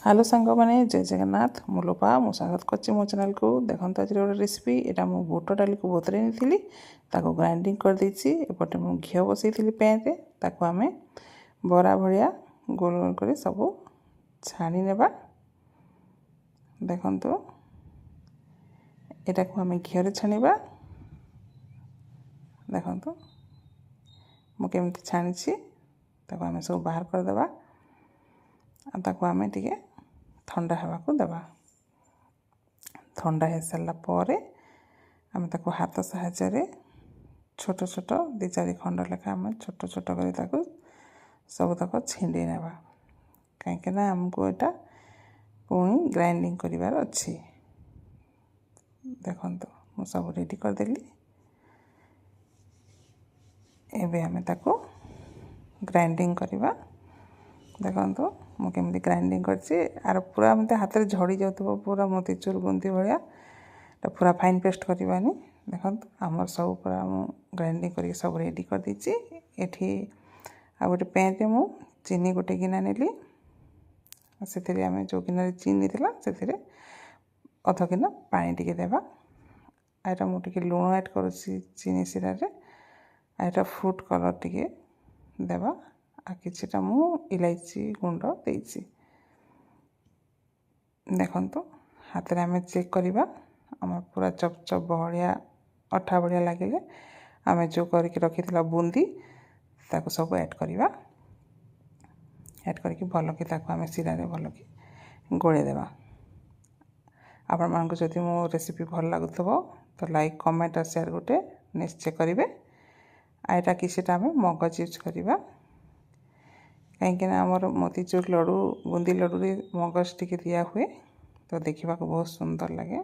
Hello सांग मैंने जय जगन्नाथ मुलोपा मु स्वागत करछि मो चैनल को। देखंत आज गोटे रेसिपी एटा मु बुट डाली को बतरे नीली ताको ग्राइंडिंग कर देछि। एपटे मु घी बसैथिली पैन रे ताको आमे बरा भलिया गोल गोल कर सब छाणी नेबा। देखंतु एटा को आमे घी रे छाणीबा। देखंतु मु केमति छाणीछि ताको आमे सब बाहर कर देबा। ताको आमे टिके ठंडा हवा को देबा। ठंडा हो सारा पर आम ताको हाथ साहाय्य छोट छोट 2-4 खंड लेखा आम छोट छोट कर सब तक छिंडी नेबा। कहीं आमको यहाँ पुणी ग्राइंडिंग करार अच्छी। देखंतु मु सब रेडी करदेली। एबे आमे ताको ग्राइंडिंग करवा। देखंतु मु केमती ग्राइंडिंग करछि। आर पूरा मते हाथ रे झड़ी जाउतबो पूरा मोतीचूर बुंदी भलिया तो पूरा फाइन पेस्ट करबानी। देखंतु हमर सब पूरा मु ग्राइंडिंग करके सब रेडी कर दिछि। एठी आ गोटे पैन रे मु चीनी गोटे गिना नेली। सेथिरे आमे जो गिना चीनी थिला सेथिरे अध गिना पानी टिके देबा। आइटा मु टिके लूण ऐड करछि चीनी सिरा रे। आइटा फूड कलर टिके देबा। आ किछटा मु इलायची गुंड देछि। देखंतु हाथ रे आमे चेक करिबा। हमर पूरा चप चप बहलिया अठा बढिया लागिले आमे जो करके रखिथिला बूंदी ताको सब ऐड करिबा। ऐड करके भलो कि ताको आमे सिरा रे भलो कि गोळे देबा। आपण मानको जदि मो रेसिपी भल लागुथबो तो लाइक कमेंट और शेयर गोटे निश्चय करिवे। आइटा किछटा आमे मगज यूज करिबा। कहीं आमर मोतीचूर लड्डू बूंदी लड्डू रे मगज टिके दिया हुए तो देखा बहुत सुंदर लगे।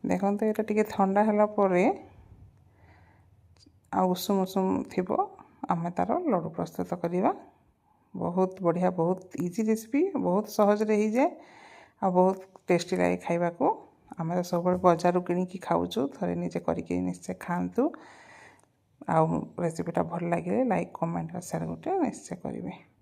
देखो ये टिके ठंडा है उषुम उषुम थी आम तार लड्डू प्रस्तुत करवा। बहुत बढ़िया बहुत इजी रेसिपी बहुत सहज रे ही जाए आ बहुत टेस्टी लगे खाइबा को। आम तो सब बजार किणी खाऊँ थे निजे करके निश्चय खातु। आ रेसिपीटा भल लगे लाइक कमेंट और शेयर गोटे निश्चय करेंगे।